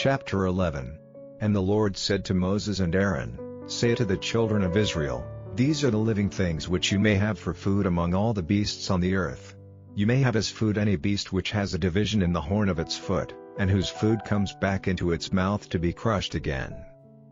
Chapter 11. And the Lord said to Moses and Aaron, Say to the children of Israel, These are the living things which you may have for food among all the beasts on the earth. You may have as food any beast which has a division in the horn of its foot, and whose food comes back into its mouth to be crushed again.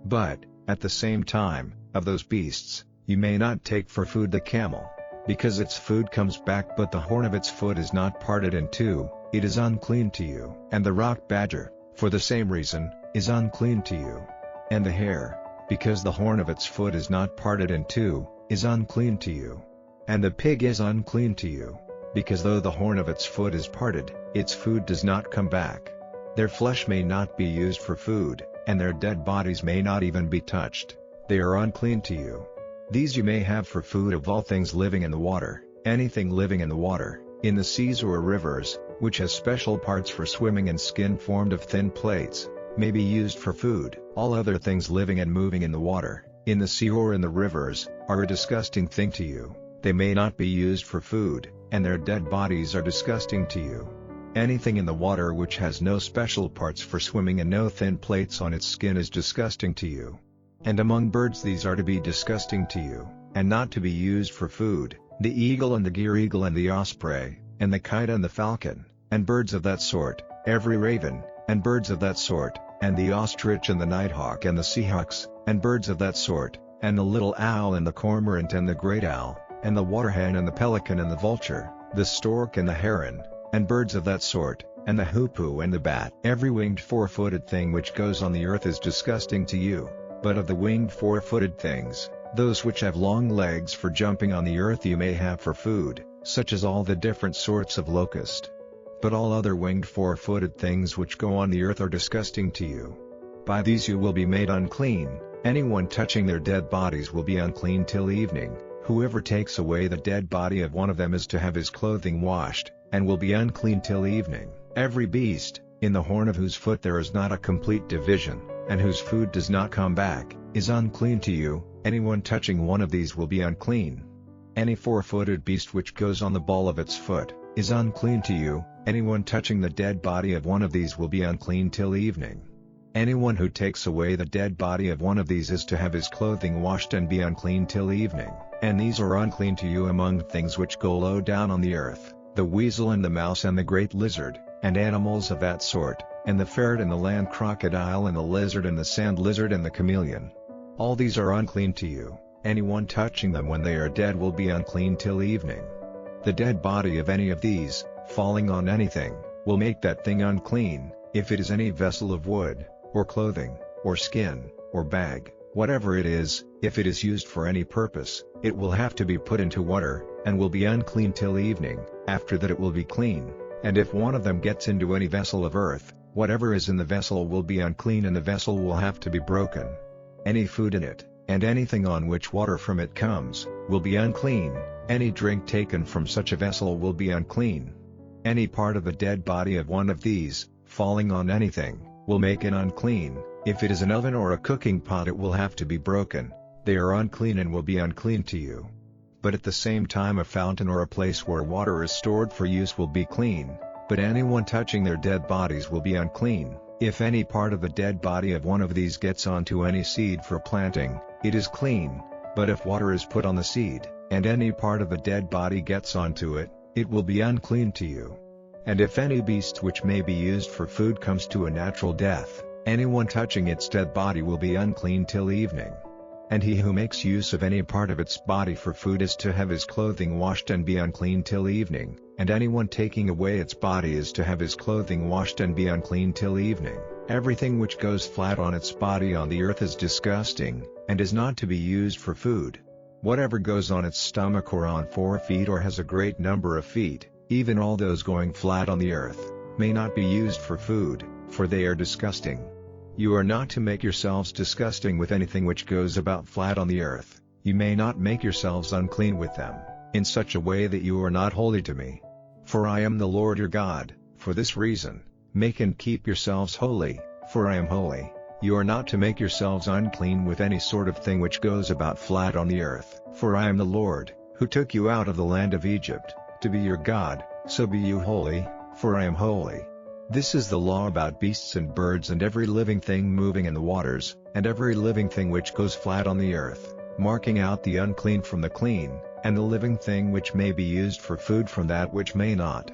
But, at the same time, of those beasts, you may not take for food the camel, because its food comes back but the horn of its foot is not parted in two, it is unclean to you. And the rock badger, for the same reason, is unclean to you. And the hare, because the horn of its foot is not parted in two, is unclean to you. And the pig is unclean to you, because though the horn of its foot is parted, its food does not come back. Their flesh may not be used for food, and their dead bodies may not even be touched. They are unclean to you. These you may have for food of all things living in the water, anything living in the water, in the seas or rivers, which has special parts for swimming and skin formed of thin plates, may be used for food. All other things living and moving in the water, in the sea or in the rivers, are a disgusting thing to you. They may not be used for food, and their dead bodies are disgusting to you. Anything in the water which has no special parts for swimming and no thin plates on its skin is disgusting to you. And among birds these are to be disgusting to you, and not to be used for food, the eagle and the gyre-eagle and the osprey, and the kite and the falcon, and birds of that sort, every raven, and birds of that sort, and the ostrich and the nighthawk and the seahawks, and birds of that sort, and the little owl and the cormorant and the great owl, and the waterhen and the pelican and the vulture, the stork and the heron, and birds of that sort, and the hoopoe and the bat. Every winged four-footed thing which goes on the earth is disgusting to you, but of the winged four-footed things, those which have long legs for jumping on the earth you may have for food, such as all the different sorts of locust. But all other winged four-footed things which go on the earth are disgusting to you. By these you will be made unclean. Anyone touching their dead bodies will be unclean till evening. Whoever takes away the dead body of one of them is to have his clothing washed, and will be unclean till evening. Every beast, in the horn of whose foot there is not a complete division, and whose food does not come back, is unclean to you. Anyone touching one of these will be unclean. Any four-footed beast which goes on the ball of its foot, is unclean to you. Anyone touching the dead body of one of these will be unclean till evening. Anyone who takes away the dead body of one of these is to have his clothing washed and be unclean till evening. And these are unclean to you among things which go low down on the earth, the weasel and the mouse and the great lizard, and animals of that sort, and the ferret and the land crocodile and the lizard and the sand lizard and the chameleon. All these are unclean to you. Anyone touching them when they are dead will be unclean till evening. The dead body of any of these, falling on anything, will make that thing unclean. If it is any vessel of wood, or clothing, or skin, or bag, whatever it is, if it is used for any purpose, it will have to be put into water, and will be unclean till evening. After that it will be clean. And if one of them gets into any vessel of earth, whatever is in the vessel will be unclean and the vessel will have to be broken. Any food in it, and anything on which water from it comes, will be unclean. Any drink taken from such a vessel will be unclean. Any part of the dead body of one of these, falling on anything, will make it unclean. If it is an oven or a cooking pot it will have to be broken. They are unclean and will be unclean to you. But at the same time a fountain or a place where water is stored for use will be clean. But anyone touching their dead bodies will be unclean. If any part of the dead body of one of these gets onto any seed for planting, it is clean. But if water is put on the seed, and any part of the dead body gets onto it, it will be unclean to you. And if any beast which may be used for food comes to a natural death, anyone touching its dead body will be unclean till evening. And he who makes use of any part of its body for food is to have his clothing washed and be unclean till evening. And anyone taking away its body is to have his clothing washed and be unclean till evening. Everything which goes flat on its body on the earth is disgusting, and is not to be used for food. Whatever goes on its stomach or on 4 feet or has a great number of feet, even all those going flat on the earth, may not be used for food, for they are disgusting. You are not to make yourselves disgusting with anything which goes about flat on the earth. You may not make yourselves unclean with them, in such a way that you are not holy to me. For I am the Lord your God. For this reason, make and keep yourselves holy, for I am holy. You are not to make yourselves unclean with any sort of thing which goes about flat on the earth. For I am the Lord, who took you out of the land of Egypt, to be your God. So be you holy, for I am holy. This is the law about beasts and birds and every living thing moving in the waters, and every living thing which goes flat on the earth, marking out the unclean from the clean, and the living thing which may be used for food from that which may not.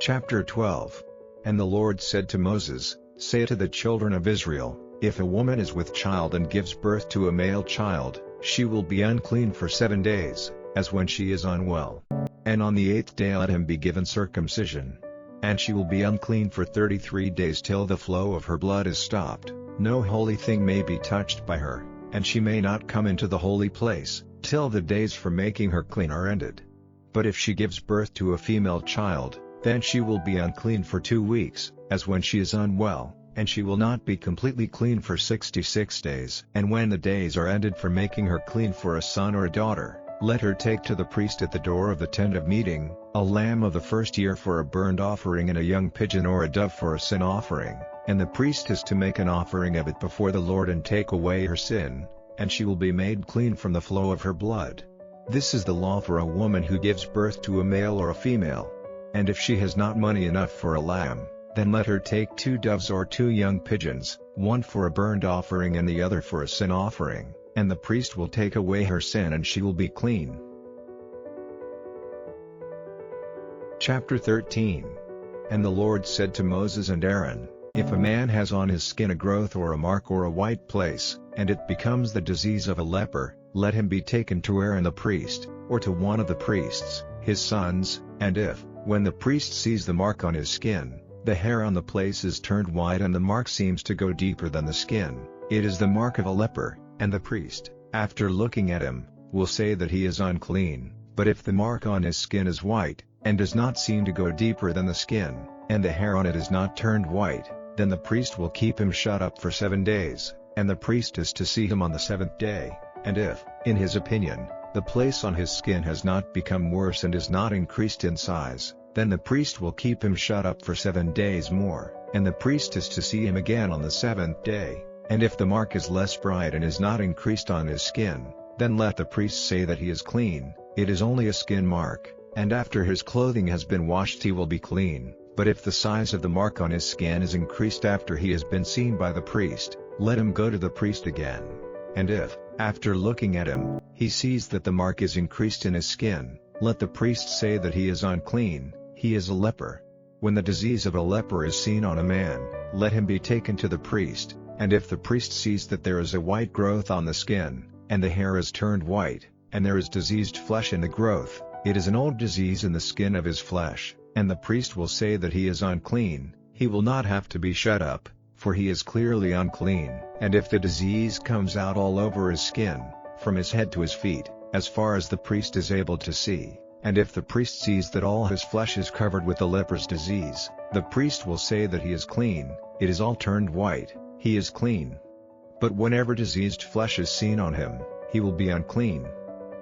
Chapter 12. And the Lord said to Moses, Say to the children of Israel, If a woman is with child and gives birth to a male child, she will be unclean for 7 days, as when she is unwell. And on the 8th day let him be given circumcision. And she will be unclean for 33 days till the flow of her blood is stopped. No holy thing may be touched by her, and she may not come into the holy place, till the days for making her clean are ended. But if she gives birth to a female child, then she will be unclean for 2 weeks, as when she is unwell, and she will not be completely clean for 66 days. And when the days are ended for making her clean for a son or a daughter, let her take to the priest at the door of the tent of meeting, a lamb of the first year for a burnt offering and a young pigeon or a dove for a sin offering, and the priest is to make an offering of it before the Lord and take away her sin, and she will be made clean from the flow of her blood. This is the law for a woman who gives birth to a male or a female. And if she has not money enough for a lamb, then let her take 2 doves or 2 young pigeons, one for a burnt offering and the other for a sin offering, and the priest will take away her sin and she will be clean. Chapter 13. And the Lord said to Moses and Aaron, If a man has on his skin a growth or a mark or a white place, and it becomes the disease of a leper, let him be taken to Aaron the priest, or to one of the priests, his sons, and if, when the priest sees the mark on his skin, the hair on the place is turned white and the mark seems to go deeper than the skin, it is the mark of a leper, and the priest, after looking at him, will say that he is unclean. But if the mark on his skin is white, and does not seem to go deeper than the skin, and the hair on it is not turned white, then the priest will keep him shut up for 7 days, and the priest is to see him on the 7th day, and if, in his opinion, the place on his skin has not become worse and is not increased in size, then the priest will keep him shut up for 7 days more, and the priest is to see him again on the 7th day, and if the mark is less bright and is not increased on his skin, then let the priest say that he is clean, it is only a skin mark, and after his clothing has been washed he will be clean. But if the size of the mark on his skin is increased after he has been seen by the priest, let him go to the priest again. And if, after looking at him, he sees that the mark is increased in his skin, let the priest say that he is unclean, he is a leper. When the disease of a leper is seen on a man, let him be taken to the priest, and if the priest sees that there is a white growth on the skin, and the hair is turned white, and there is diseased flesh in the growth, it is an old disease in the skin of his flesh, and the priest will say that he is unclean, he will not have to be shut up, for he is clearly unclean. And if the disease comes out all over his skin, from his head to his feet, as far as the priest is able to see, and if the priest sees that all his flesh is covered with the leper's disease, the priest will say that he is clean, it is all turned white, he is clean. But whenever diseased flesh is seen on him, he will be unclean.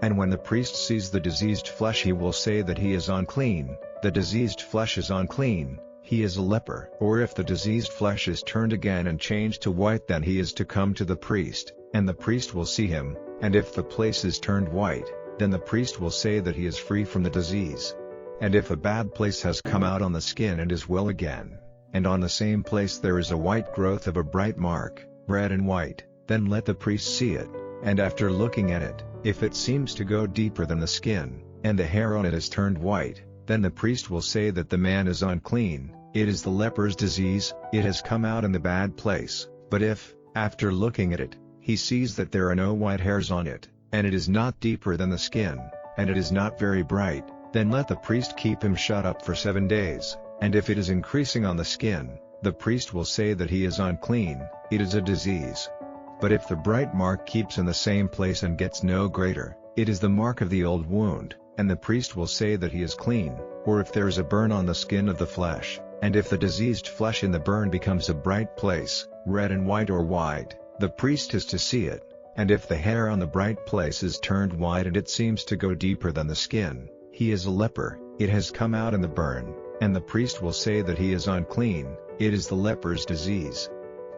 And when the priest sees the diseased flesh he will say that he is unclean, the diseased flesh is unclean, he is a leper. Or if the diseased flesh is turned again and changed to white, then he is to come to the priest, and the priest will see him, and if the place is turned white, then the priest will say that he is free from the disease. And if a bad place has come out on the skin and is well again, and on the same place there is a white growth of a bright mark, red and white, then let the priest see it, and after looking at it, if it seems to go deeper than the skin, and the hair on it is turned white, then the priest will say that the man is unclean, it is the leper's disease, it has come out in the bad place. But if, after looking at it, he sees that there are no white hairs on it, and it is not deeper than the skin, and it is not very bright, then let the priest keep him shut up for 7 days, and if it is increasing on the skin, the priest will say that he is unclean, it is a disease. But if the bright mark keeps in the same place and gets no greater, it is the mark of the old wound, and the priest will say that he is clean. Or if there is a burn on the skin of the flesh, and if the diseased flesh in the burn becomes a bright place, red and white or white, the priest is to see it, and if the hair on the bright place is turned white and it seems to go deeper than the skin, he is a leper, it has come out in the burn, and the priest will say that he is unclean, it is the leper's disease.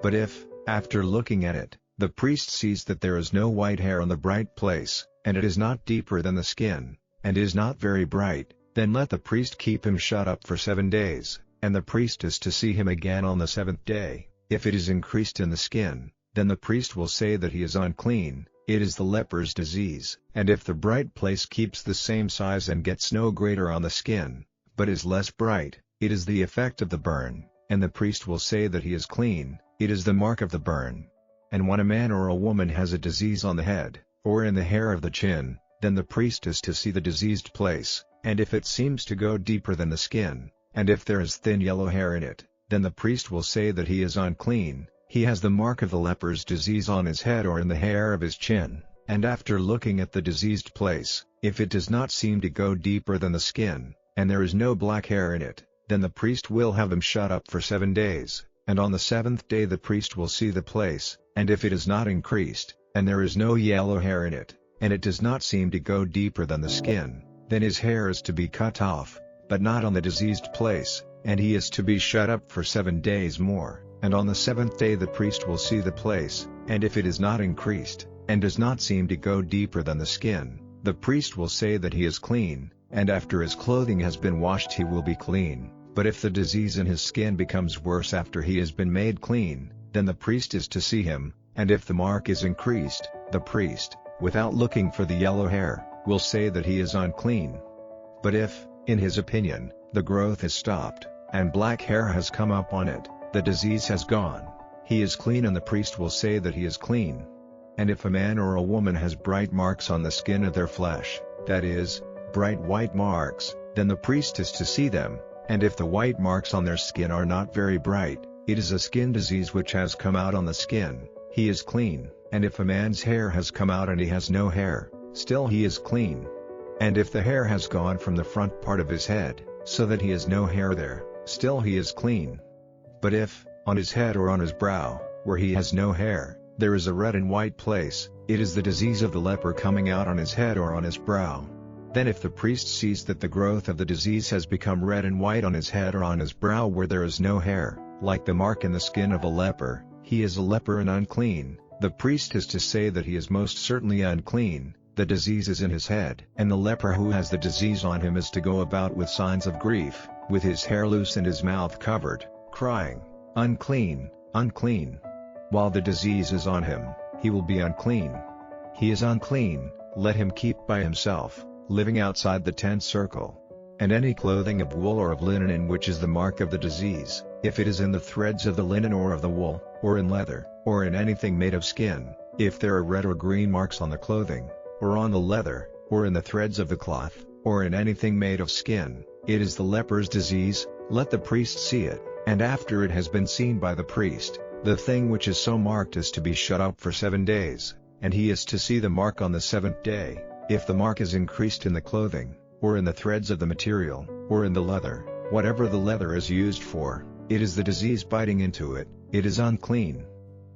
But if, after looking at it, the priest sees that there is no white hair on the bright place, and it is not deeper than the skin, and is not very bright, Then let the priest keep him shut up for 7 days, and the priest is to see him again on the 7th day. If it is increased in the skin, then the priest will say that he is unclean, it is the leper's disease. And if the bright place keeps the same size and gets no greater on the skin, but is less bright, it is the effect of the burn, and the priest will say that he is clean, it is the mark of the burn. And when a man or a woman has a disease on the head, or in the hair of the chin, then the priest is to see the diseased place, and if it seems to go deeper than the skin, and if there is thin yellow hair in it, then the priest will say that he is unclean, he has the mark of the leper's disease on his head or in the hair of his chin. And after looking at the diseased place, if it does not seem to go deeper than the skin, and there is no black hair in it, then the priest will have him shut up for 7 days, and on the 7th day the priest will see the place, and if it is not increased, and there is no yellow hair in it, and it does not seem to go deeper than the skin, then his hair is to be cut off, but not on the diseased place, and he is to be shut up for 7 days more, and on the 7th day the priest will see the place, and if it is not increased, and does not seem to go deeper than the skin, the priest will say that he is clean, and after his clothing has been washed he will be clean. But if the disease in his skin becomes worse after he has been made clean, then the priest is to see him, and if the mark is increased, the priest, without looking for the yellow hair, will say that he is unclean. But if, in his opinion, the growth has stopped, and black hair has come up on it, the disease has gone, he is clean and the priest will say that he is clean. And if a man or a woman has bright marks on the skin of their flesh, that is, bright white marks, then the priest is to see them, and if the white marks on their skin are not very bright, it is a skin disease which has come out on the skin, he is clean. And if a man's hair has come out and he has no hair, still he is clean. And if the hair has gone from the front part of his head, so that he has no hair there, still he is clean. But if, on his head or on his brow, where he has no hair, there is a red and white place, it is the disease of the leper coming out on his head or on his brow. Then if the priest sees that the growth of the disease has become red and white on his head or on his brow where there is no hair, like the mark in the skin of a leper, he is a leper and unclean. The priest is to say that he is most certainly unclean, the disease is in his head. And the leper who has the disease on him is to go about with signs of grief, with his hair loose and his mouth covered, crying, "Unclean, unclean." While the disease is on him, he will be unclean. He is unclean, let him keep by himself, living outside the tent circle. And any clothing of wool or of linen in which is the mark of the disease, if it is in the threads of the linen or of the wool, or in leather, or in anything made of skin, if there are red or green marks on the clothing, or on the leather, or in the threads of the cloth, or in anything made of skin, it is the leper's disease, let the priest see it, and after it has been seen by the priest, the thing which is so marked is to be shut up for 7 days, and he is to see the mark on the 7th day. If the mark is increased in the clothing, or in the threads of the material, or in the leather, whatever the leather is used for, it is the disease biting into it, it is unclean.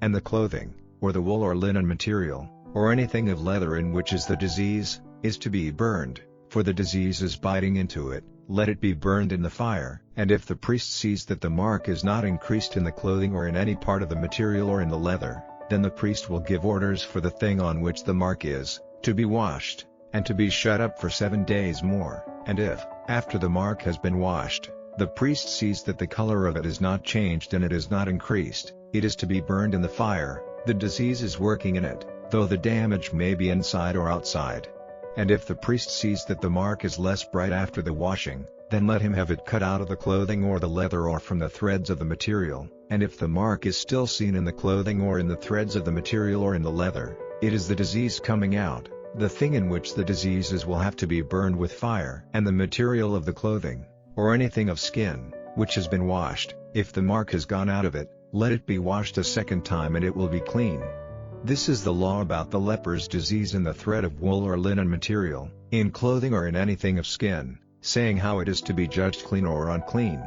And the clothing, or the wool or linen material, or anything of leather in which is the disease, is to be burned, for the disease is biting into it, let it be burned in the fire. And if the priest sees that the mark is not increased in the clothing or in any part of the material or in the leather, then the priest will give orders for the thing on which the mark is, to be washed, and to be shut up for 7 days more. And if, after the mark has been washed, the priest sees that the color of it is not changed and it is not increased, it is to be burned in the fire, the disease is working in it, though the damage may be inside or outside. And if the priest sees that the mark is less bright after the washing, then let him have it cut out of the clothing or the leather or from the threads of the material. And if the mark is still seen in the clothing or in the threads of the material or in the leather, it is the disease coming out. The thing in which the disease is will have to be burned with fire. And the material of the clothing, or anything of skin, which has been washed, if the mark has gone out of it, let it be washed a second time and it will be clean. This is the law about the leper's disease in the thread of wool or linen material, in clothing or in anything of skin, saying how it is to be judged clean or unclean.